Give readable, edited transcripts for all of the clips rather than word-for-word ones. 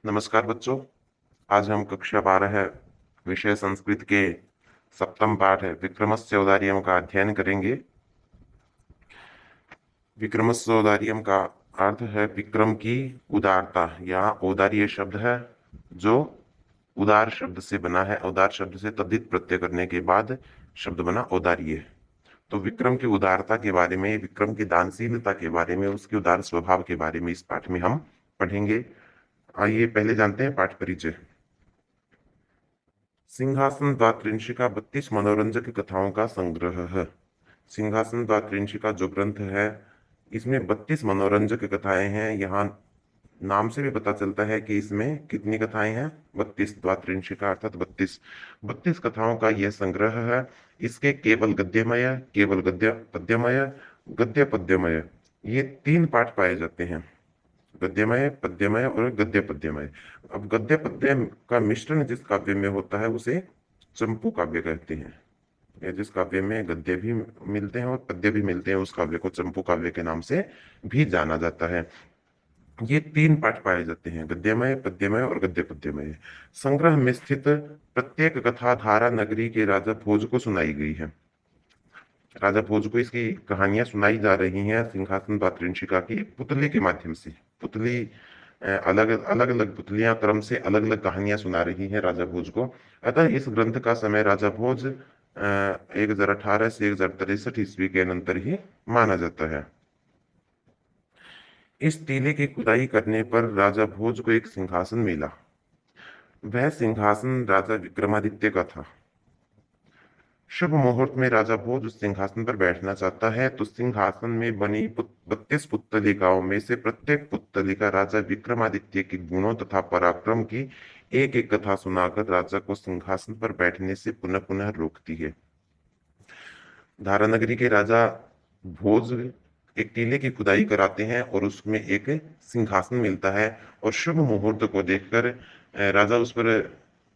नमस्कार बच्चों। आज हम कक्षा 12 विषय संस्कृत के सप्तम पाठ है विक्रमस्य औदार्यम का अध्ययन करेंगे। विक्रमस्य औदार्यम का अर्थ है विक्रम की उदारता। यहाँ औदार्य शब्द है जो उदार शब्द से बना है। उदार शब्द से तद्धित प्रत्यय करने के बाद शब्द बना औदार्य। तो विक्रम की उदारता के बारे में, विक्रम की दानशीलता के बारे में, उसके उदार स्वभाव के बारे में इस पाठ में हम पढ़ेंगे। आइए पहले जानते हैं पाठ परिचय। सिंहासन द्वात्रिंशिका 32 मनोरंजक कथाओं का संग्रह है। सिंहासन द्वात्रिंशिका जो ग्रंथ है, इसमें 32 मनोरंजक कथाएं हैं। यहाँ नाम से भी पता चलता है कि इसमें कितनी कथाएं हैं, 32। द्वात्रिंशिका अर्थात 32 कथाओं का यह संग्रह है। इसके केवल गद्यमय, केवल गद्य पद्यमय, गद्य पद्यमय, ये 3 पाठ पाए जाते हैं। गद्यमय, पद्यमय और गद्य पद्यमय। अब गद्य पद्य का मिश्रण जिस काव्य में होता है उसे चंपू काव्य कहते हैं। या जिस काव्य में गद्य भी मिलते हैं और पद्य भी मिलते हैं, उस काव्य को चंपू काव्य के नाम से भी जाना जाता है। ये 3 पाठ पाए जाते हैं, गद्यमय, पद्यमय और गद्य पद्यमय। संग्रह में स्थित प्रत्येक कथा धारा नगरी के राजा भोज को सुनाई गई है। राजा भोज को इसकी कहानियां सुनाई जा रही हैं सिंहासन द्वात्रिंशिका की पुतली के माध्यम से। पुतली अलग अलग पुतलियां क्रम से अलग अलग कहानियां सुना रही हैं राजा भोज को। अतः इस ग्रंथ का समय राजा भोज 1018 से 1063 ईस्वी के अनंतर ही माना जाता है। इस टीले की खुदाई करने पर राजा भोज को एक सिंहासन मिला। वह सिंहासन राजा विक्रमादित्य का था। शुभ मुहूर्त में राजा भोज उस सिंहासन पर बैठना चाहता है तो सिंहासन में बनी 32 पुत्तलिकाओं में से प्रत्येक पुत्तलिका राजा विक्रमादित्य के गुणों तथा पराक्रम की एक एक कथा सुनाकर राजा को सिंहासन पर बैठने से पुनः पुनः रोकती है। धारानगरी के राजा भोज एक टीले की खुदाई कराते हैं और उसमें एक सिंहासन मिलता है और शुभ मुहूर्त को देखकर राजा उस पर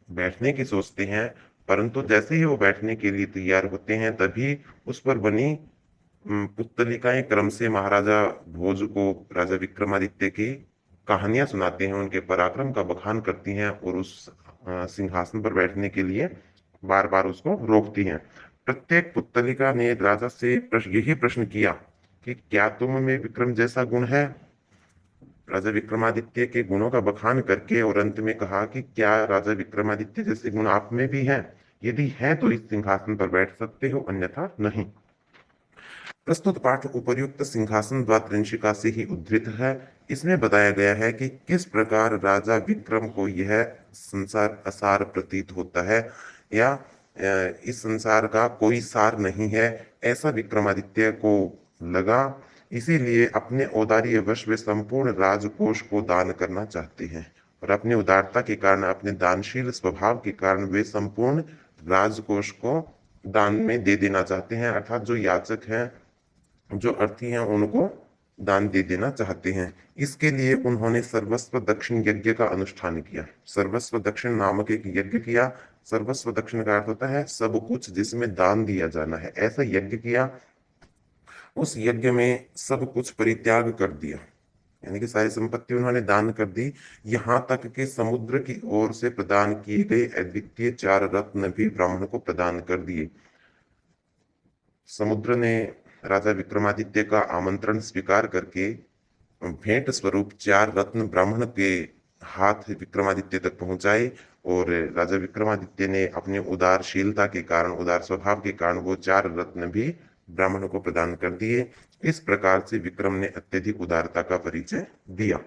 बैठने की सोचते हैं। परंतु जैसे ही वो बैठने के लिए तैयार होते हैं तभी उस पर बनी पुत्तलिकाएं क्रम से महाराजा भोज को राजा विक्रमादित्य की कहानियां सुनाते हैं, उनके पराक्रम का बखान करती हैं और उस सिंहासन पर बैठने के लिए बार बार उसको रोकती हैं। प्रत्येक पुत्तलिका ने राजा से यही प्रश्न किया कि क्या तुम में विक्रम जैसा गुण है। राजा विक्रमादित्य के गुणों का बखान करके और अंत में कहा कि क्या राजा विक्रमादित्य जैसे गुण आप में भी हैं? यदि हैं तो इस सिंहासन पर बैठ सकते हो, अन्यथा नहीं। प्रस्तुत पाठ उपर्युक्त सिंहासन द्वात्रिंशिका से ही उद्धृत है। इसमें बताया गया है कि किस प्रकार राजा विक्रम को यह संसार असार प्रतीत होता है या इस संसार का कोई सार नहीं है, ऐसा विक्रमादित्य को लगा। इसीलिए अपने औदार्य वश वे संपूर्ण राजकोष को दान करना चाहते हैं और अपनी उदारता के कारण, अपने दानशील स्वभाव के कारण वे संपूर्ण राजकोष को दान में दे देना चाहते हैं। अर्थात जो याचक हैं, जो अर्थी हैं, उनको दान दे देना चाहते हैं। इसके लिए उन्होंने सर्वस्व दक्षिण यज्ञ का अनुष्ठान किया। सर्वस्व दक्षिण नामक एक यज्ञ किया। सर्वस्व दक्षिण का अर्थ होता है सब कुछ जिसमें दान दिया जाना है, ऐसा यज्ञ किया। उस यज्ञ में सब कुछ परित्याग कर दिया, यानी कि सारी संपत्ति उन्होंने दान कर दी। यहाँ तक कि समुद्र की ओर से प्रदान किए गए अद्वितीय 4 रत्न भी ब्राह्मण को प्रदान कर दिए। समुद्र ने राजा विक्रमादित्य का आमंत्रण स्वीकार करके भेंट स्वरूप 4 रत्न ब्राह्मण के हाथ विक्रमादित्य तक पहुंचाए और राजा विक्रमादित्य ने अपनी उदारशीलता के कारण, उदार स्वभाव के कारण वो 4 रत्न भी ब्राह्मण को प्रदान कर दिए। इस प्रकार से विक्रम ने अत्यधिक उदारता का परिचय दिया।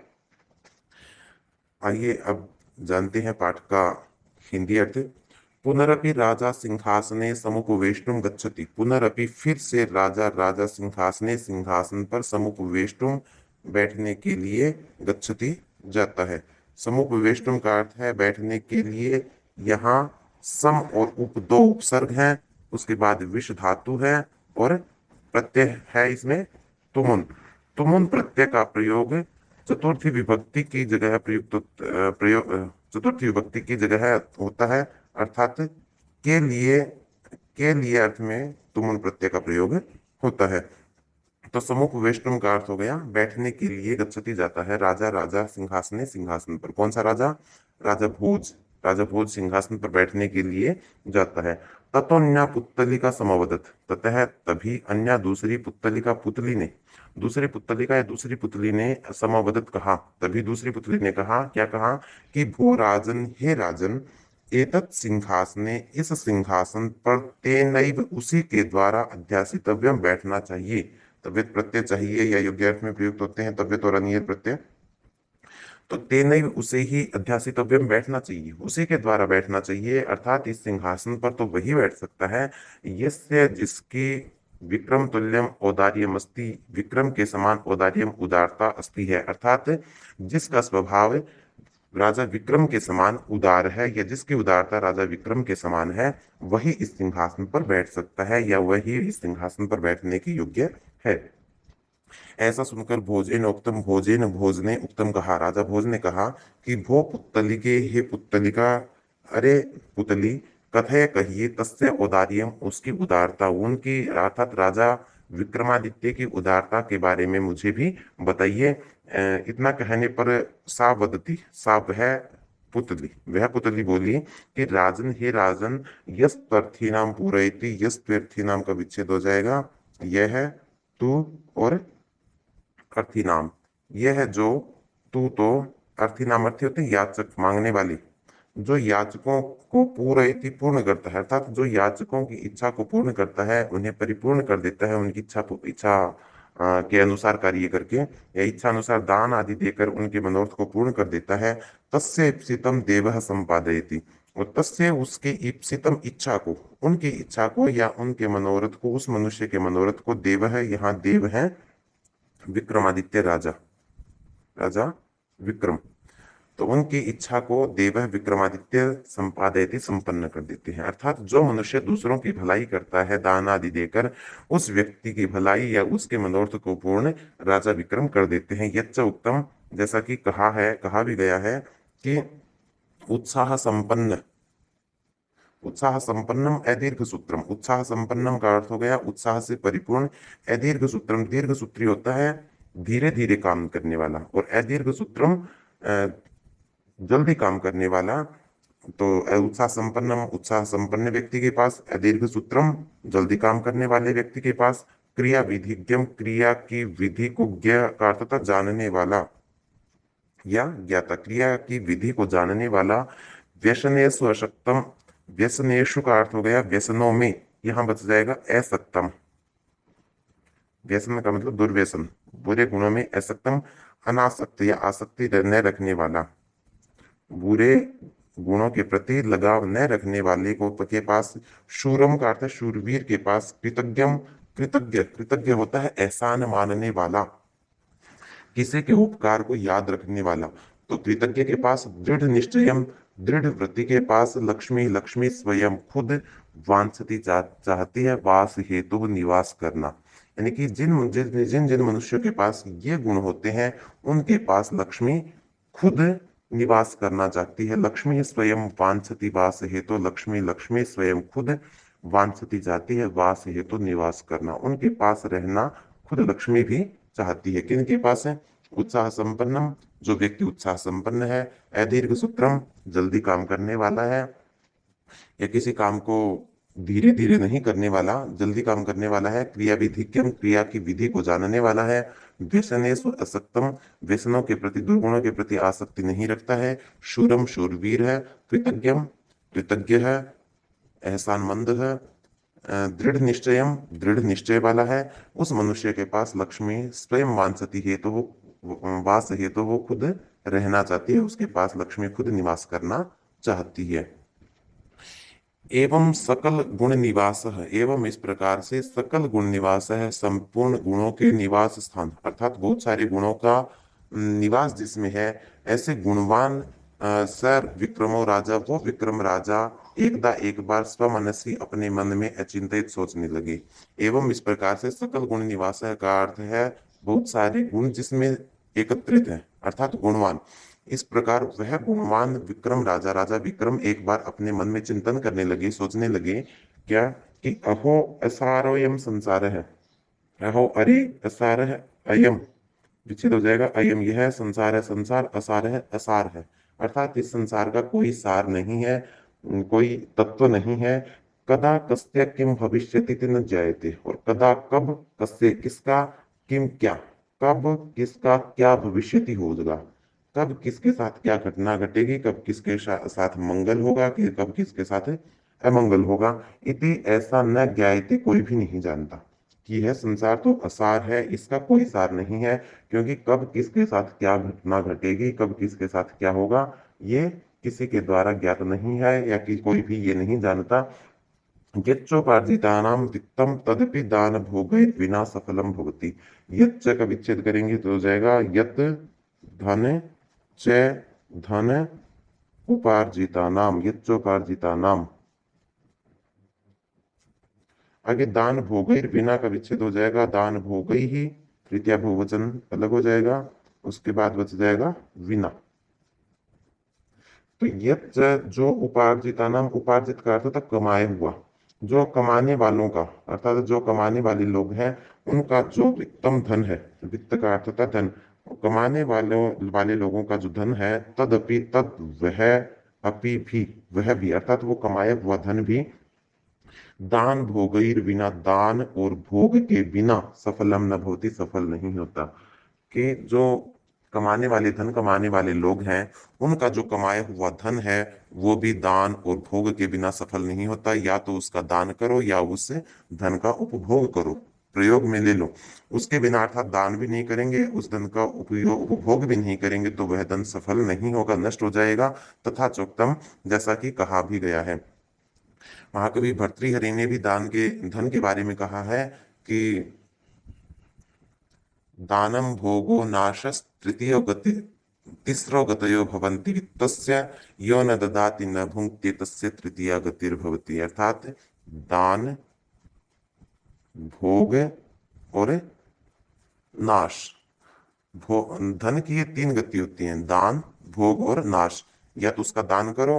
आइए अब जानते हैं पाठ का हिंदी अर्थ। पुनरपि राजा सिंहासने समुपवेष्टुम गच्छति। पुनरपि फिर से राजा सिंहासने सिंहासन पर समुपवेष्टुम बैठने के लिए गच्छति जाता है। समुपवेष्टुम का अर्थ है बैठने के लिए। यहाँ सम और उप 2 उपसर्ग हैं, उसके बाद विष धातु है और प्रत्यय है इसमें तुमुन। तुमुन प्रत्यय का प्रयोग चतुर्थी विभक्ति की जगह चतुर्थी विभक्ति की जगह होता है, अर्थात के लिए अर्थ में तुमुन प्रत्यय का प्रयोग होता है। तो समुपवेष्टुम का अर्थ हो गया बैठने के लिए गच्छति जाता है। राजा राजा सिंहासने सिंहासन पर। कौन सा राजा? राजा भोज। राजा भोज सिंहासन पर बैठने के लिए जाता है। ततोन्या पुत्तलिका समवदत। ततः तभी अन्या दूसरी पुत्तलिका पुतली ने, दूसरी पुत्तलिका या दूसरी पुतली ने समवदत कहा, तभी दूसरी पुतली ने कहा, क्या कहा? कि भो राजन, हे राजन, एतत् सिंहासने, इस सिंहासन पर तेनैव, उसी के द्वारा अध्यासितव्यम, बैठना चाहिए। तव्यत प्रत्यय चाहिए या योग्य अर्थ में प्रयुक्त होते हैं तव्यत और अनियत प्रत्यय। तो तेनैव, उसे ही, अध्यासितव्यम, बैठना चाहिए, उसी के द्वारा बैठना चाहिए। अर्थात इस सिंहासन पर तो वही बैठ सकता है यस्य, जिसकी विक्रम तुल्यम औदार्यम अस्ति, विक्रम के समान औदार्यम, उदारता अस्ति है। अर्थात जिसका स्वभाव राजा विक्रम के समान उदार है या जिसकी उदारता राजा विक्रम के समान है, वही इस सिंहासन पर बैठ सकता है या वही इस सिंहासन पर बैठने के योग्य है। ऐसा सुनकर भोजेन उक्तम, भोजेन, भोज ने उक्तम कहा, राजा भोज ने कहा कि भो पुत्तलिके, हे पुत्तलिका, अरे पुतली, कथय, कहिए, तस्य औदार्यम, उसकी उदारता, उनकी अर्थात राजा विक्रमादित्य की उदारता के बारे में मुझे भी बताइए। इतना कहने पर सा वदती, सा वह पुतली, वह पुतली बोली कि राजन, हे राजन, यस नाम पूरयति, यस नाम का विच्छेद हो जाएगा, यह है तू और अर्थी नाम, यह है जो, तू तो, अर्थी नाम अर्थी होते हैं याचक, मांगने वाले, जो याचकों को पूरयति, पूर्ण करता है, अर्थात जो याचकों की इच्छा को पूर्ण करता है, उन्हें परिपूर्ण कर देता है, उनकी इच्छा के अनुसार कार्य करके या इच्छा अनुसार दान आदि देकर उनके मनोरथ को पूर्ण कर देता है। तस्य इप्सितम देवः संपादयति, और तस्य, उसके, इप्सितम, इच्छा को, उनकी इच्छा को या उनके मनोरथ को, उस मनुष्य के मनोरथ को, देवः, यहाँ देव है विक्रमादित्य राजा, राजा विक्रम, तो उनकी इच्छा को देवः विक्रमादित्य संपादयति, संपन्न कर देते हैं। अर्थात जो मनुष्य दूसरों की भलाई करता है दान आदि देकर, उस व्यक्ति की भलाई या उसके मनोरथ को पूर्ण राजा विक्रम कर देते हैं। यच्च उत्तम, जैसा कि कहा है, कहा भी गया है कि उत्साह संपन्न, उत्साह संपन्नम अदीर्घ सूत्रम, उत्साह संपन्नम का अर्थ हो गया उत्साह से परिपूर्ण, अदीर्घ सूत्रम, दीर्घ सूत्री होता है धीरे धीरे काम करने वाला, और अदीर्घ सूत्रम जल्दी काम करने वाला। तो उत्साह संपन्नम, उत्साह संपन्न व्यक्ति के पास, अदीर्घ सूत्रम, जल्दी काम करने वाले व्यक्ति के पास, क्रिया विधिज्ञम, क्रिया की विधि को, ज्ञ का अर्थ था जानने वाला या ज्ञाता, क्रिया की विधि को जानने वाला, व्यसनेषु अशक्तम, व्यसनेषु का अर्थ हो गया व्यसनों में, यहां बच जाएगा असक्तम, व्यसन का मतलब दुर्व्यसन, बुरे गुणों में, असक्तम, अनासक्त या आसक्ति न रखने वाला, बुरे गुणों के प्रति लगाव न रखने वाले को के पास, शूरम का अर्थ है शूरवीर के पास, कृतज्ञम, कृतज्ञ, कृतज्ञ होता है एहसान मानने वाला, किसी के उपकार को याद रखने वाला। तो कृतज्ञ के पास दृढ़ निश्चयम, दृढ़ वृत्ति के पास लक्ष्मी, लक्ष्मी स्वयं खुद, वांछती, चाहती है, वास हेतु, निवास करना, यानी कि जिन जिन जिन जिन मनुष्यों के पास ये गुण होते हैं उनके पास लक्ष्मी खुद निवास करना चाहती है। लक्ष्मी स्वयं वांछती वास हेतु, लक्ष्मी, लक्ष्मी स्वयं खुद वांछती चाहती है, वास हेतु, निवास करना, उनके पास रहना खुद लक्ष्मी भी चाहती है। किनके पास है? उत्साह संपन्नम, जो व्यक्ति उत्साह संपन्न है, अदीर्घ सूत्रम, जल्दी काम करने वाला है या किसी काम को धीरे धीरे नहीं करने वाला, जल्दी काम करने वाला है, क्रिया विधिज्ञम, क्रिया की विधि को जानने वाला है, व्यसनेषु असक्तम, व्यसनों के प्रति, दुर्गुणों के प्रति आसक्ति नहीं रखता है, शूरम, शूरवीर है, कृतज्ञम, कृतज्ञ है, एहसानमंद है, दृढ़ निश्चयम, दृढ़ निश्चय वाला है, उस मनुष्य के पास लक्ष्मी स्वयं वांछती हेतु हो, वास हेतु वो खुद रहना चाहती है, उसके पास लक्ष्मी खुद निवास करना चाहती है। एवं सकल गुण निवास है, एवं इस प्रकार से सकल गुण निवास है, संपूर्ण गुणों के निवास स्थान, अर्थात बहुत सारे गुणों का निवास जिसमें है, ऐसे गुणवान सर विक्रमो राजा, वो विक्रम राजा एक बार स्वमनसी, अपने मन में अचिंतित सोचने लगे। एवं इस प्रकार से सकल गुण निवास का अर्थ है बहुत सारे गुण जिसमें एकत्रित है, अर्थात गुणवान। इस प्रकार वह गुणवान विक्रम राजा, राजा विक्रम एक बार अपने मन में चिंतन करने लगे, सोचने लगे क्या कि अहो असारोयम संसार है, अहो अरे असार है अयम, विच्छेद हो जाएगा। अयम यह संसार है, संसार असार है, असार है। अर्थात इस संसार का कोई सार नहीं है, कोई तत्व नहीं है। कदा कस्य किम भविष्यति न जायते, और कदा कब, कस्य किसका, किम क्या, कब किसका क्या भविष्यति होगा, कब किसके साथ क्या घटना घटेगी, कब किसके साथ मंगल होगा कि कब किसके साथ अमंगल होगा। इति ऐसा न ज्ञायते, कोई भी नहीं जानता कि यह संसार तो असार है, इसका कोई सार नहीं है। क्योंकि कब किसके साथ क्या घटना घटेगी, कब किसके साथ क्या होगा, ये किसी के द्वारा ज्ञात नहीं है, या कि कोई भी ये नहीं जानता। यच्चोपार्जितानां वित्तम तदपि दान भोगे विना सफलम भवति। यच्च का विच्छेद करेंगे तो हो जाएगा यत, धन, च, धन, उपार्जितानाम, यच्चोपार्जितानाम। आगे दान भोगई, बिना का विच्छेद हो जाएगा दान भोगई ही, तृतीया बहुवचन अलग हो जाएगा। उसके बाद बच जाएगा विना। तो यत जो उपार्जिता नाम, उपार्जित का अर्थ था कमाए हुआ, जो कमाने वालों का, अर्थात जो कमाने वाले लोग हैं उनका जो वित्तम धन है, वित्त का अर्थ था धन, कमाने वाले लोगों का जो धन है, तदपि तद वह, अपि भी वह भी, अर्थात वो कमाया हुआ धन भी, दान भोगैर बिना, दान और भोग के बिना, सफलम न भवति, सफल नहीं होता। कि जो कमाने वाले, धन कमाने वाले लोग हैं, उनका जो कमाया हुआ धन है वो भी दान और भोग के बिना सफल नहीं होता। या तो उसका दान करो या उस धन का उपभोग करो, प्रयोग में ले लो। उसके बिना अर्थात दान भी नहीं करेंगे, उस धन का उपयोग उपभोग भी नहीं करेंगे तो वह धन सफल नहीं होगा, नष्ट हो जाएगा। तथा चोक्तम, जैसा कि कहा भी गया है। महाकवि भर्तृहरि ने भी दान के, धन के बारे में कहा है कि दानम भोगो नाशस तृतीयो गति, तीसरो गतयो भवन्ति वित्तस्य, यो न ददाति न भुंक्ते तस्य तृतीया गतिर्भवति। अर्थात दान, भोग और नाश। धन की ये तीन गति होती हैं, दान, भोग और नाश। या तो उसका दान करो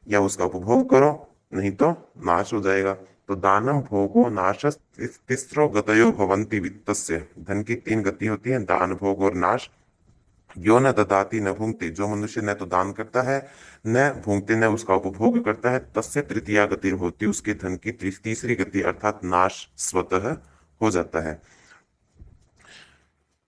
या उसका उपभोग करो, नहीं तो नाश हो जाएगा। तो दानम भोगो नाशस तीसरो गतयो भवन्ति वित्तस्य, धन की तीन गति होती हैं, दान, भोग और नाश। यो न ददाति न भुंक्ते, जो मनुष्य न तो दान करता है न भुंक्ते, न उसका उपभोग करता है, तस्य तृतीया गति होती, उसके धन की तीसरी गति अर्थात नाश स्वतः हो जाता है।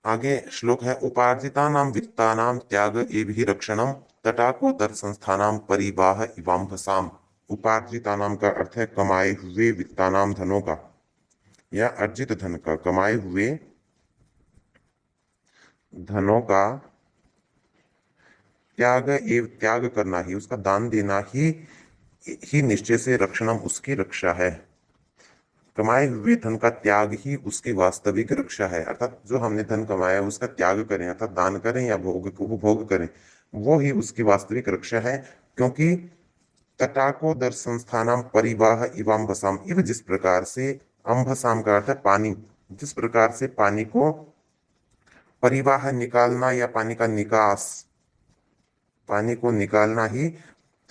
आगे श्लोक है, उपार्जितानां वित्तानां त्याग एभिः रक्षणं, तटाकोत्तर संस्थानां परिवाह इवाम्भसाम। उपार्जितानां का अर्थ है कमाए हुए, वित्तानां धनों का या अर्जित धन का, कमाए हुए धनों का त्याग एवं, त्याग करना ही, उसका दान देना ही निश्चय से रक्षणम, उसकी रक्षा है। कमाए हुए धन का त्याग ही उसकी वास्तविक रक्षा है। अर्थात जो हमने धन कमाया है उसका त्याग करें, अर्थात दान करें या भोग करें, वो ही उसकी वास्तविक रक्षा है। क्योंकि तटाको दर संस्थानम परिवाह इवाम्भसाम, इव जिस प्रकार से, अम्भसाम का अर्थ है पानी, जिस प्रकार से पानी को परिवाह निकालना या पानी का निकास, पानी को निकालना ही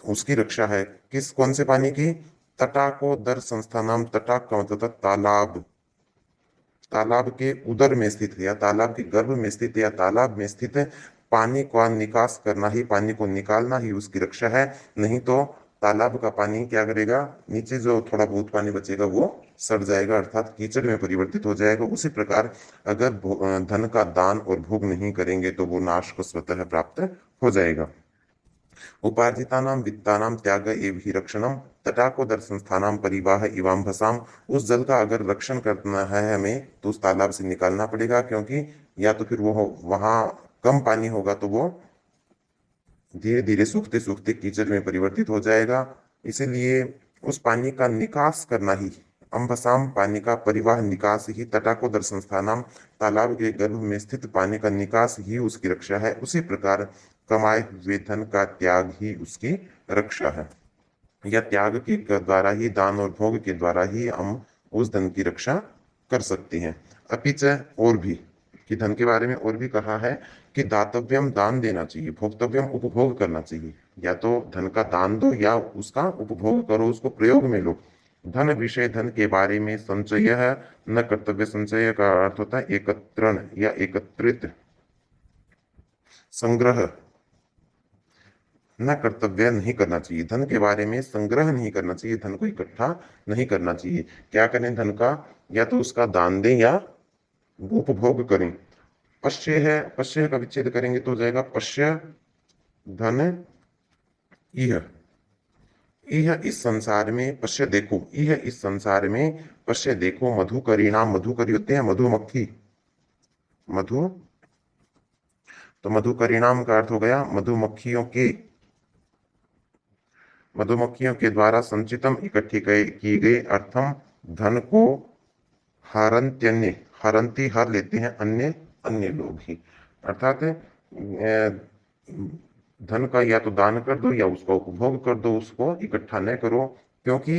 उसकी रक्षा है। किस, कौन से पानी की? तटाको दर संस्थानम, तटाक का मतलब तालाब, तालाब के उदर में स्थित या तालाब के गर्भ में स्थित या तालाब में स्थित पानी का निकास करना ही, पानी को निकालना ही उसकी रक्षा है। नहीं तो तालाब का पानी क्या करेगा, नीचे जो थोड़ा बहुत पानी बचेगा वो सड़ जाएगा, अर्थात कीचड़ में परिवर्तित हो जाएगा। उसी प्रकार अगर धन का दान और भोग नहीं करेंगे तो वो नाश को स्वतः प्राप्त हो जाएगा। उपार्जितानां वित्तानां त्याग एव हि रक्षणम, तटाकोदर संस्थानां परिवाह इवाम्भसाम। उस जल का अगर रक्षण करना है हमें तो उस तालाब से निकालना पड़ेगा, क्योंकि या तो फिर वो वहां कम पानी होगा तो वो धीरे धीरे सूखते सूखते कीचड़ में परिवर्तित हो जाएगा। इसीलिए उस पानी का निकास करना ही, अम्बसाम पानी का परिवाह निकास ही, तटाकोदर संस्थानम तालाब के गर्भ में स्थित पानी का निकास ही उसकी रक्षा है। उसी प्रकार कमाए हुए धन का त्याग ही उसकी रक्षा है, या त्याग के द्वारा ही, दान और भोग के द्वारा ही हम उस धन की रक्षा कर सकते हैं। अपिच, और भी, कि धन के बारे में और भी कहा है कि दातव्यम, दान देना चाहिए, भोक्तव्यम उपभोग करना चाहिए। या तो धन का दान दो या उसका उपभोग करो, उसको प्रयोग में लो। धन विषय धन के बारे में संचय न कर्तव्य। संचय का अर्थ होता है एकत्रण या एकत्रित, संग्रह न कर्तव्य नहीं करना चाहिए। धन के बारे में संग्रह नहीं करना चाहिए, धन को इकट्ठा नहीं करना चाहिए। क्या करें धन का? या तो उसका दान दें या उपभोग करें। पश्य है, पश्य का विच्छेद करेंगे तो हो जाएगा पश्य धन इह। इह इस संसार में, पश्य देखो, इह इस संसार में, पश्य देखो मधुकरीणाम। मधुकरी होते हैं मधुमक्खी, मधु, तो मधुकरीणाम का अर्थ हो गया मधुमक्खियों के, मधुमक्खियों के द्वारा संचितम इकट्ठी की गई अर्थम धन को हरन्त्यन्य, हरंती हर लेते हैं अन्य, अन्य लोग ही। अर्थात धन का या तो दान कर दो या उसका उपभोग कर दो, उसको इकट्ठा न करो। क्योंकि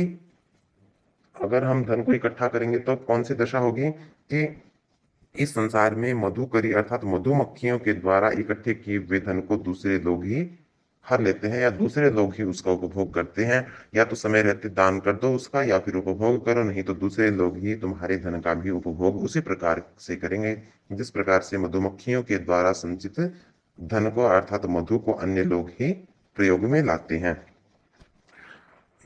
अगर हम धन को इकट्ठा करेंगे तो कौन सी दशा होगी कि इस संसार में मधुकरी अर्थात मधुमक्खियों के द्वारा इकट्ठे किए हुए धन को दूसरे लोग ही हर लेते हैं या दूसरे लोग ही उसका उपभोग करते हैं। या तो समय रहते दान कर दो उसका या फिर उपभोग करो, नहीं तो दूसरे लोग ही तुम्हारे धन का भी उपभोग उसी प्रकार से करेंगे जिस प्रकार से मधुमक्खियों के द्वारा संचित धन को अर्थात मधु को अन्य लोग ही प्रयोग में लाते हैं।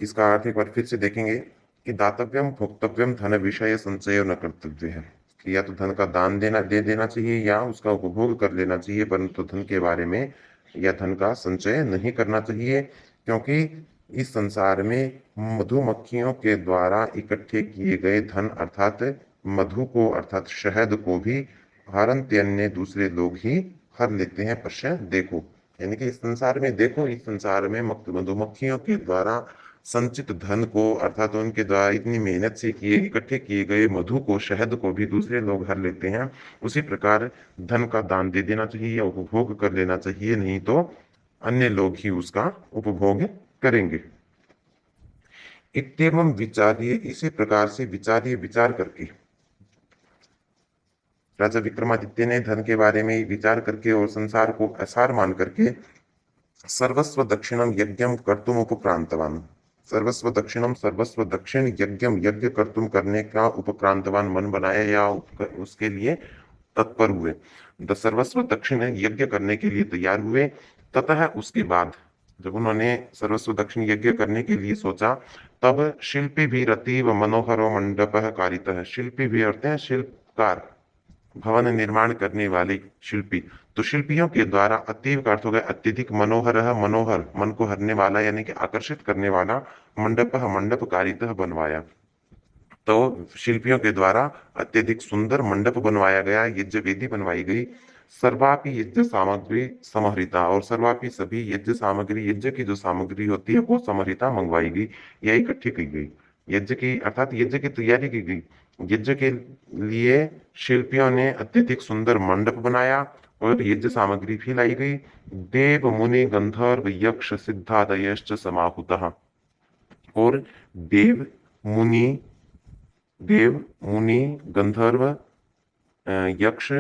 इसका अर्थ एक बार फिर से देखेंगे कि दातव्यम भोक्तव्यम धन विषय संचय न कर्तव्य है कि या तो धन का दान दे देना चाहिए या उसका उपभोग कर लेना चाहिए, परंतु धन के बारे में या धन का संचय नहीं करना चाहिए। क्योंकि इस संसार में मधुमक्खियों के द्वारा इकट्ठे किए गए धन अर्थात मधु को अर्थात शहद को भी हरन्त्यन्य दूसरे लोग ही हर लेते हैं। पश्चात देखो, यानी कि इस संसार में देखो, इस संसार में मधुमक्खियों के द्वारा संचित धन को अर्थात उनके द्वारा इतनी मेहनत से किए इकट्ठे किए गए मधु को, शहद को भी दूसरे लोग हर लेते हैं। उसी प्रकार धन का दान दे देना चाहिए या उपभोग कर लेना चाहिए, नहीं तो अन्य लोग ही उसका उपभोग करेंगे। इत्येवं विचार्य, इसी प्रकार से विचार्य, विचार करके राजा विक्रमादित्य ने धन के बारे में विचार करके और संसार को असार मान करके सर्वस्व दक्षिणम यज्ञम कर्तुम उपक्रांतवान। सर्वस्व दक्षिणम, सर्वस्व दक्षिण यज्ञम, यज्ञ कर्तुम करने का उपक्रांतवान मन बनाया या उसके लिए तत्पर हुए। सर्वस्व दक्षिण यज्ञ करने के लिए तैयार हुए। ततः उसके बाद जब उन्होंने सर्वस्व दक्षिण यज्ञ करने के लिए सोचा, तब शिल्पी भी रतीव मनोहरो मंडप कारितः। शिल्पी भी होते हैं शिल्पकार, भवन निर्माण करने वाले शिल्पी। तो शिल्पियों के द्वारा अतीव का अर्थ हो गया अत्यधिक, मनोहर, मनोहर मन को हरने वाला यानी कि आकर्षित करने वाला, मंडप, मंडप कारितः बनवाया। तो शिल्पियों के द्वारा अत्यधिक सुंदर मंडप बनवाया गया, यज्ञ वेदी बनवाई गई। सर्वापि यज्ञ सामग्री समहरिता, और सर्वापि सभी यज्ञ सामग्री, यज्ञ की जो सामग्री होती है वो समहरिता मंगवाई गई या इकट्ठी की गई। यज्ञ की अर्थात यज्ञ की तैयारी की गई। यज्ञ के लिए शिल्पियों ने अत्यधिक सुंदर मंडप बनाया और यज्ञ सामग्री भी लाई गई। देव मुनि गंधर्व यक्ष सिद्धादयश्च समाहुतः, और देव मुनि, देव मुनि गंधर्व यक्ष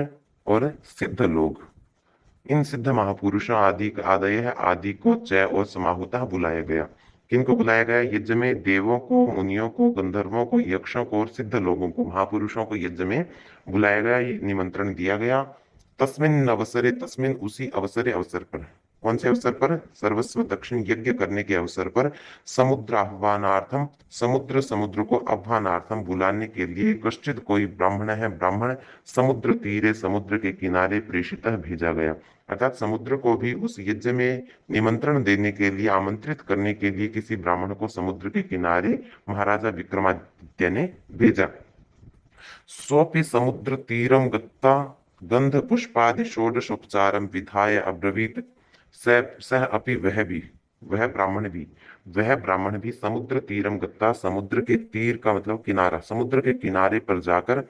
और सिद्ध लोग, इन सिद्ध महापुरुषों आदि आदय है आदि को जय और समाहुता बुलाया गया। किनको बुलाया गया? यज्ञ में देवों को, मुनियों को, गंधर्वों को, यक्षों को और सिद्ध लोगों को, महापुरुषों को यज्ञ में बुलाया गया, ये निमंत्रण दिया गया। तस्मिन अवसरे, तस्मिन उसी अवसरे, अवसर पर, कौन से अवसर पर? सर्वस्व दक्षिण यज्ञ करने के अवसर पर समुद्र आह्वानार्थम, समुद्र, समुद्र को आह्वानार्थम बुलाने के लिए कश्चित कोई ब्राह्मण है, ब्राह्मण समुद्र तीरे, समुद्र के किनारे प्रेषित भेजा गया। अर्थात समुद्र को भी उस यज्ञ में निमंत्रण देने के लिए, आमंत्रित करने के लिए किसी ब्राह्मण को समुद्र के किनारे महाराजा विक्रमादित्य ने भेजा। सोपि समुद्र तीरम गत्ता गंध पुष्पादि षोडशोपचारम विधाय अब्रवीत। सह अपि, वह भी, वह ब्राह्मण भी, वह ब्राह्मण भी समुद्र तीरम गत्ता, समुद्र के तीर का मतलब किनारा, समुद्र के किनारे पर जाकर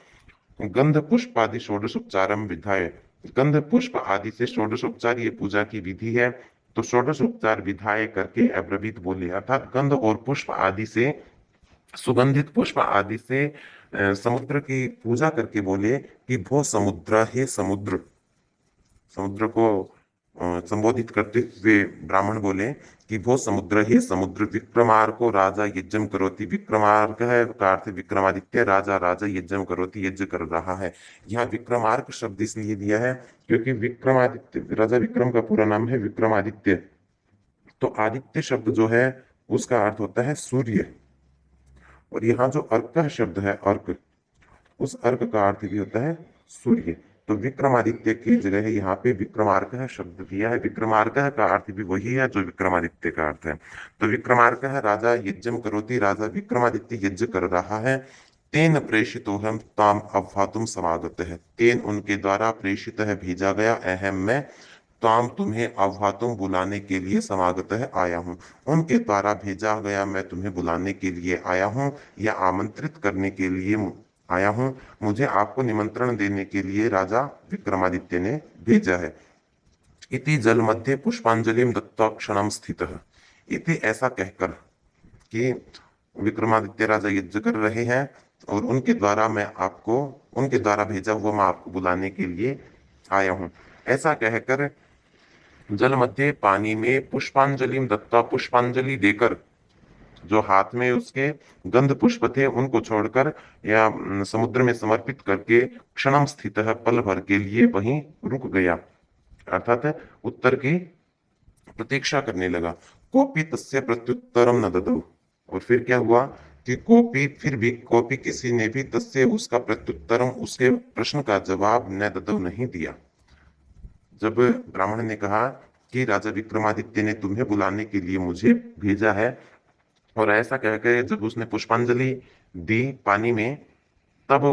गंध पुष्प आदि षोडशोपचारम विधाय, गंध पुष्प आदि से षोडशोपचार ये पूजा की विधि है, तो षोडशोपचार विधाय करके अब्रवीत बोले, अर्थात गंध और पुष्प आदि से, सुगंधित पुष्प आदि से समुद्र की पूजा करके बोले कि भो समुद्र, हे समुद्र। समुद्र को संबोधित करते हुए ब्राह्मण बोले कि भो समुद्र ही समुद्र विक्रमार्को राजा यज्ञम करोति। विक्रमार्क है का अर्थ विक्रमादित्य, राजा राजा यज्ञम करोति यज्ञ कर रहा है। यहाँ विक्रमार्क शब्द इसलिए दिया है क्योंकि विक्रमादित्य, राजा विक्रम का पूरा नाम है विक्रमादित्य। तो आदित्य शब्द जो है उसका अर्थ होता है सूर्य, और यहाँ जो अर्क शब्द है अर्क, उस अर्क का अर्थ भी होता है सूर्य। तो विक्रमादित्य की जगह यहाँ पे विक्रमार्क शब्द दिया है। विक्रमार्क का अर्थ भी वही है जो विक्रमादित्य का अर्थ है। तो विक्रमार्क राजा यज्ञम करोति, राजा विक्रमादित्य यज्ञ कर रहा है। तेन प्रेषितो हम ताम अवधातुम समागत है। तेन उनके द्वारा प्रेषित है भेजा गया, अहम मैं ताम तुम्हें अवधातुम बुलाने के लिए समागत है आया हूँ। उनके द्वारा भेजा गया मैं तुम्हें बुलाने के लिए आया हूँ या आमंत्रित करने के लिए आया हूँ। मुझे आपको निमंत्रण देने के लिए राजा विक्रमादित्य ने भेजा है। इति जल मध्य पुष्पांजलिम दत्त्वा क्षणम स्थितः। इति ऐसा कहकर कि विक्रमादित्य राजा यज्ञ कर रहे हैं और उनके द्वारा मैं आपको, उनके द्वारा भेजा हुआ मैं आपको बुलाने के लिए आया हूँ। ऐसा कहकर जल मध्य पानी में पुष्पांजलिम दत्ता, पुष्पांजलि देकर, जो हाथ में उसके गंध पुष्प थे उनको छोड़कर या समुद्र में समर्पित करके क्षणम स्थित है, पल भर के लिए वहीं रुक गया, अर्थात उत्तर की प्रतीक्षा करने लगा। कोपी तस्य प्रत्युत्तरम न ददौ। और फिर क्या हुआ कि कोपी, फिर भी कोपी किसी ने भी तस्य उसका प्रत्युत्तरम, उसके प्रश्न का जवाब न ददौ नहीं दिया। जब ब्राह्मण ने कहा कि राजा विक्रमादित्य ने तुम्हें बुलाने के लिए मुझे भेजा है, और ऐसा कहकर जब उसने पुष्पांजलि दी पानी में, तब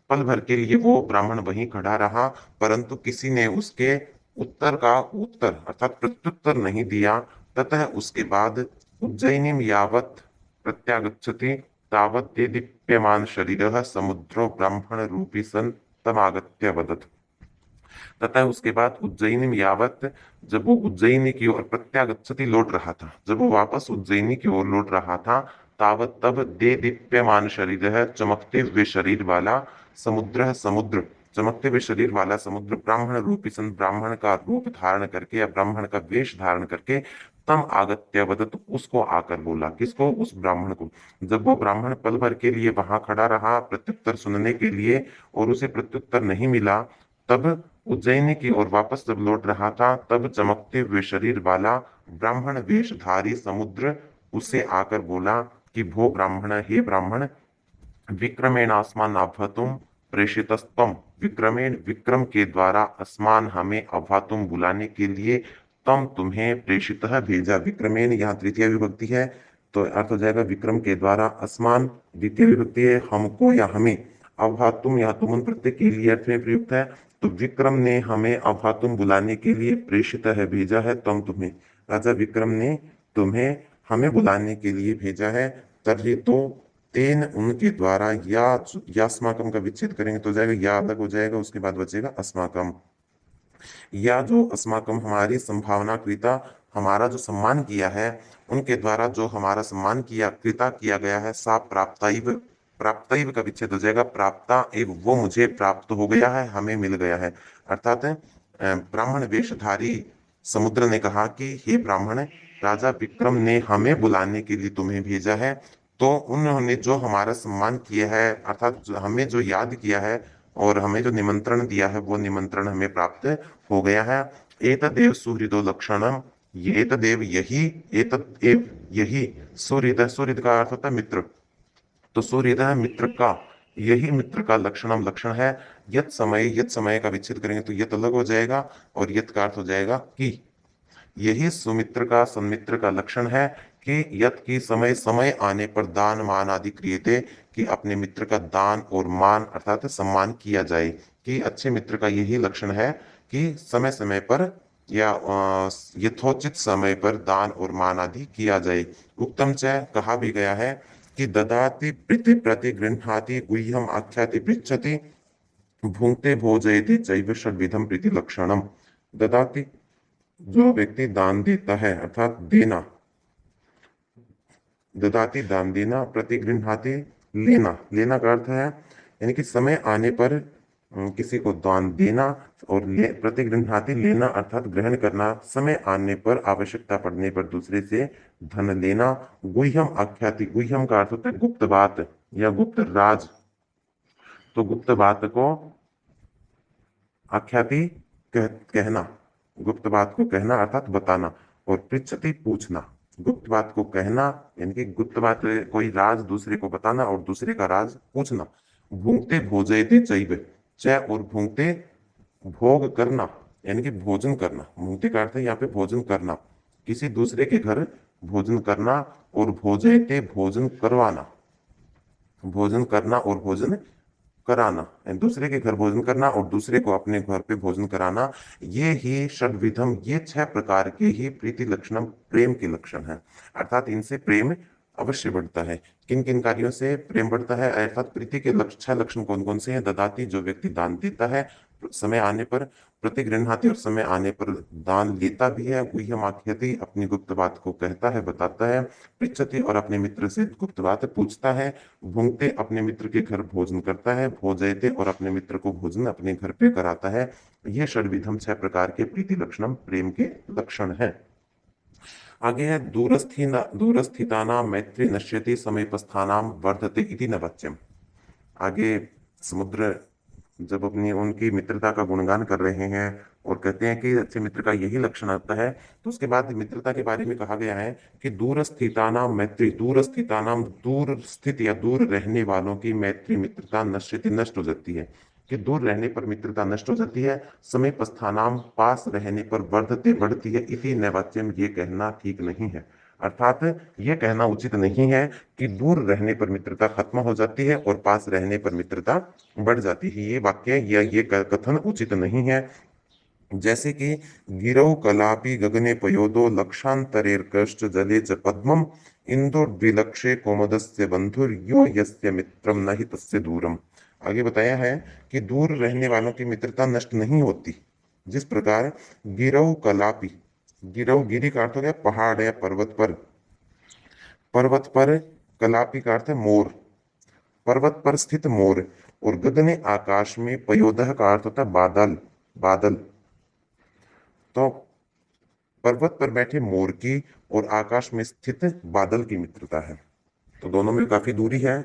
पल भर के लिए वो ब्राह्मण वहीं खड़ा रहा, परंतु किसी ने उसके उत्तर का उत्तर अर्थात प्रत्युत्तर नहीं दिया। ततः उसके बाद उज्जयिनीम यावत् प्रत्यागच्छति तावत् ते दीप्यमान शरीरः समुद्रो ब्राह्मण रूपी सन तमागत्य वदत्। तथा उसके बाद उज्जयिनी में यावत, जब वो उज्जयिनी की ओर प्रत्यागच्छति लौट रहा था, जब वो वापस उज्जयिनी की ओर लौट रहा था, तावत तब दे दीप्यमान शरीर है, चमकते हुए शरीर वाला समुद्र है, समुद्र चमकते हुए शरीर वाला समुद्र ब्राह्मण रूपी सन, ब्राह्मण का रूप धारण करके या ब्राह्मण का वेश धारण करके तम आगत्य वदत, उसको आकर बोला। किसको? उस ब्राह्मण को। जब वो ब्राह्मण पल भर के लिए वहां खड़ा रहा प्रत्युत्तर सुनने के लिए और उसे प्रत्युत्तर नहीं मिला, तब उज्जैनी की ओर वापस जब लौट रहा था, तब चमकते हुए शरीर वाला ब्राह्मण वेशधारी समुद्र उसे आकर बोला कि भो ब्राह्मण, हे ब्राह्मण, विक्रमेण आसमान अभ्वतुम प्रेषितस्तम। विक्रमेण, विक्रम के द्वारा, अस्मान हमें, अभ्वतुम बुलाने के लिए, तम तुम्हें, प्रेषित भेजा। विक्रमेण यहाँ तृतीय विभक्ति है, तो अर्थ हो जाएगा विक्रम के द्वारा, अस्मान द्वितीय विभक्ति है, हमको या हमें, अभ्वतुम यहाँ तुम प्रत्यय के लिए अर्थ में प्रयुक्त है। तो विक्रम ने हमें अभ्वतुम बुलाने के लिए प्रेषित है, भेजा है, तम तुम्हें, राजा विक्रम ने तुम्हें हमें बुलाने के लिए भेजा है। तर्हि तो तेन उनके द्वारा, या अस्माकम का विच्छेद करेंगे तो जाएगा या अलग हो जाएगा, उसके बाद बचेगा अस्माकम। या जो अस्माकम हमारी संभावना कृता, हमारा जो सम्मान किया है, उनके द्वारा जो हमारा सम्मान किया कृता किया गया है, सा प्राप्ताइव, प्राप्ताइव का विच्छेद हो जाएगा प्राप्ता एव, वो मुझे प्राप्त हो गया है, हमें मिल गया है। अर्थात ब्राह्मण वेशधारी समुद्र ने कहा कि हे ब्राह्मण, राजा विक्रम ने हमें बुलाने के लिए तुम्हें भेजा है, तो उन्होंने जो हमारा सम्मान किया है, अर्थात हमें जो याद किया है और हमें जो निमंत्रण दिया है, वो निमंत्रण हमें प्राप्त हो गया है। एतदेव सुहृदो लक्षणम, ये एतदेव यही, एतदेव यही, सुहृद, सुहृद का अर्थ होता है मित्र, तो सुहृद है मित्र का, यही मित्र का लक्षणम लक्षण है। यत समय, यत समय का विच्छेद करेंगे तो यत अलग हो जाएगा और यत का अर्थ हो जाएगा कि। यही सुमित्र का, सन्मित्र का लक्षण है कि यत की समय, समय आने पर दान मान आदि क्रियते, कि अपने मित्र का दान और मान अर्थात सम्मान किया जाए। कि अच्छे मित्र का यही लक्षण है कि समय समय पर या यथोचित समय पर दान और मान आदि किया जाए। उत्तम च कहा भी गया है कि ददाति प्रीति प्रति गृह्णाति गुह्यम आख्याति पृच्छति भुंक्ते भोजयति चैव षड्विधम प्रीति लक्षणम। ददाति, जो व्यक्ति दान देता है अर्थात देना, ददाति दान देना, प्रतिगृह्णाति लेना, लेना का अर्थ है यानी कि समय आने पर किसी को दान देना और प्रतिगृह्णाति लेना अर्थात ग्रहण करना, समय आने पर आवश्यकता पड़ने पर दूसरे से धन लेना। गुह्यम आख्याति, गुह्यम का अर्थ होता है गुप्त बात या गुप्त राज, तो गुप्त बात को आख्याति कहना, गुप्त बात को कहना अर्थात बताना। और पृच्छति पूछना, गुप्त बात को कहना यानी कि गुप्त बात कोई राज दूसरे को बताना और दूसरे का राज पूछना। भुंक्ते भोजयते चैव, च और भुंक्ते भोग करना यानी कि भोजन करना, भुंक्ते का अर्थ है यहाँ पे भोजन करना, किसी दूसरे के घर भोजन करना। और भोजयते भोजन करवाना, भोजन करना और भोजन कराना, दूसरे के घर भोजन करना और दूसरे को अपने घर पे भोजन कराना। ये ही षड्विधम, ये 6 प्रकार के ही प्रीति लक्षणम, प्रेम के लक्षण है। अर्थात इनसे प्रेम अवश्य बढ़ता है। किन किन कार्यों से प्रेम बढ़ता है, अर्थात प्रीति के 6 लक्षण कौन कौन से हैं? ददाती, जो व्यक्ति दान देता है समय आने पर, प्रतिगृह्णाति और समय आने पर दान लेता भी है, गुह्यम आख्याति अपनी गुप्त बात को कहता है बताता है, पृच्छति और अपने मित्र से गुप्त बात पूछता है, भुंक्ते अपने मित्र के घर भोजन करता है, भोजयते और अपने मित्र को भोजन अपने घर पे कराता है। ये षड्विधम 6 प्रकार के प्रीति लक्षणम, प्रेम के लक्षण है। आगे है दूरस्थितानां मैत्री नश्यति समीपस्थानां वर्धते इति न वाच्यम। आगे समुद्र जब अपनी उनकी मित्रता का गुणगान कर रहे हैं और कहते हैं कि अच्छे मित्र का यही लक्षण आता है, तो उसके बाद मित्रता के बारे में कहा गया है कि दूर स्थितानाम मैत्री, दूर स्थितानाम दूर स्थित या दूर रहने वालों की मैत्री मित्रता नष्ट हो जाती है, कि दूर रहने पर मित्रता नष्ट हो जाती है। समीपस्थानाम पास रहने पर वर्धते बढ़ती है, इति नैवाच्यम ये कहना ठीक नहीं है। अर्थात ये कहना उचित नहीं है कि दूर रहने पर मित्रता खत्म हो जाती है और पास रहने पर मित्रता बढ़ जाती है। ये वाक्य या ये कथन उचित नहीं है। जैसे कि गिरौ कलापि गगने पयोदो लक्षांतरेर्कश्च जले च पद्मम इंदुर्द्विलक्षे कोमदस्य बंधुर यो यस्य मित्रम नहि तस्य दूरम। आगे बताया है कि दूर रहने वालों की मित्रता नष्ट नहीं होती, जिस प्रकार गिरौ कलापि, गिरौ गिरी का अर्थ हो गया पहाड़ या पर्वत पर, पर्वत पर, कलापी का अर्थ है मोर, पर्वत पर स्थित मोर, और गगने आकाश में, पयोदह का अर्थ होता है बादल, बादल, तो पर्वत पर बैठे मोर की और आकाश में स्थित बादल की मित्रता है। तो दोनों में काफी दूरी है।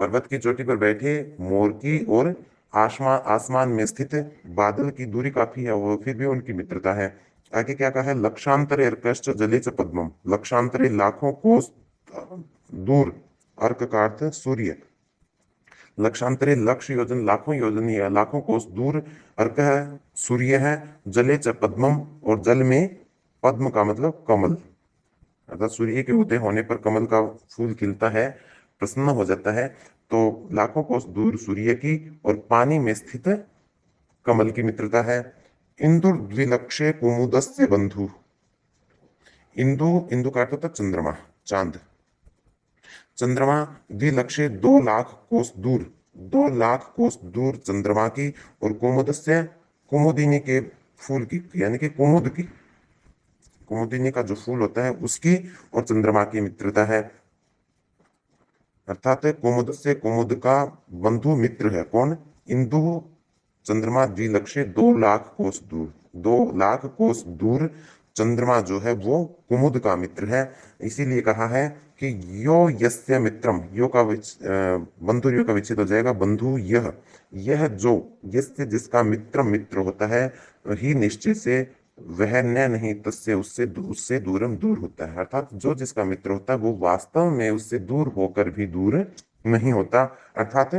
पर्वत की चोटी पर बैठे मोर की और आसमान में स्थित बादल की दूरी काफी है, वो फिर भी उनकी मित्रता है। आगे क्या कहा है? लक्षांतरे अर्कश्च जले च पद्मम, लक्षांतरे लाखों कोस दूर, अर्क का अर्थ सूर्य, लक्षांतरे लक्ष योजन लाखों योजन या लाखों कोस दूर, अर्क है सूर्य है, जले च पद्मम और जल में, पद्म का मतलब कमल, अर्थात सूर्य के उदय होने पर कमल का फूल खिलता है, प्रसन्न हो जाता है। तो लाखों कोस दूर सूर्य की और पानी में स्थित कमल की मित्रता है। इंदु द्विलक्षे कुमुदस्य बंधु, इंदु, इंदु का अर्थ होता है चंद्रमा, चांद, चंद्रमा, द्विलक्षे 2 लाख कोस दूर, 2 लाख कोस दूर चंद्रमा की, और कुमुदस्य, कुमुदिनी के फूल की यानी कि कुमुद की, कुमुदिनी का जो फूल होता है उसकी और चंद्रमा की मित्रता है। अर्थात कुमुद से, कुमुद का बंधु मित्र है कौन? इंदु, चंद्रमा, द्विलक्षे 2 लाख कोस दूर, 2 लाख कोस दूर चंद्रमा जो है वो कुमुद का मित्र है। इसीलिए कहा है कि यो यस्य मित्रम, यो का बंधु यो का विच्छेद हो जाएगा, बंधु यह जो, यस्य जिसका मित्र मित्र होता है, ही निश्चय से, वह न नहीं तस्य उससे दूरम दूर होता है। अर्थात जो जिसका मित्र होता है वो वास्तव में उससे दूर होकर भी दूर नहीं होता। अर्थात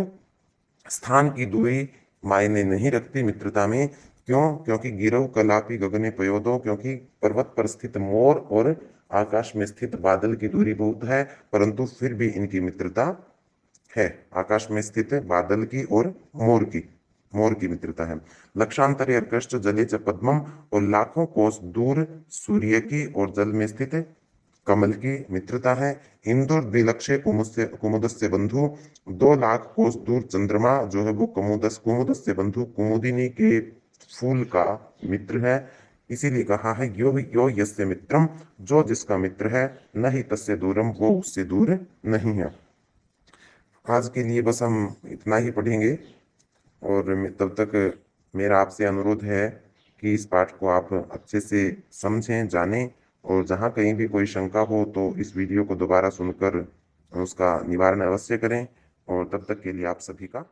स्थान की दूरी मायने नहीं रखती मित्रता में। क्यों? क्योंकि गिरव कलापी गगने पयोदो, क्योंकि पर्वत पर स्थित मोर और आकाश में स्थित बादल की दूरी बहुत है, परंतु फिर भी इनकी मित्रता है। आकाश में स्थित बादल की और मोर की मित्रता है। लक्षांतरे अर्कश्च जले च पद्मम, और लाखों कोस दूर सूर्य की और जल में स्थित कमल की मित्रता है। इंदुर द्विलक्षे कुमुदस्य बंधु, 2 लाख कोस दूर चंद्रमा जो है वो कुमुदस्य बंधु, कुमुदिनी के फूल का मित्र है। इसीलिए कहा है यो यस्य मित्रम, जो जिसका मित्र है, न ही तस्य दूरम, वो उससे दूर नहीं है। आज के लिए बस हम इतना ही पढ़ेंगे। और तब तक मेरा आपसे अनुरोध है कि इस पाठ को आप अच्छे से समझें, जानें और जहाँ कहीं भी कोई शंका हो तो इस वीडियो को दोबारा सुनकर उसका निवारण अवश्य करें। और तब तक के लिए आप सभी का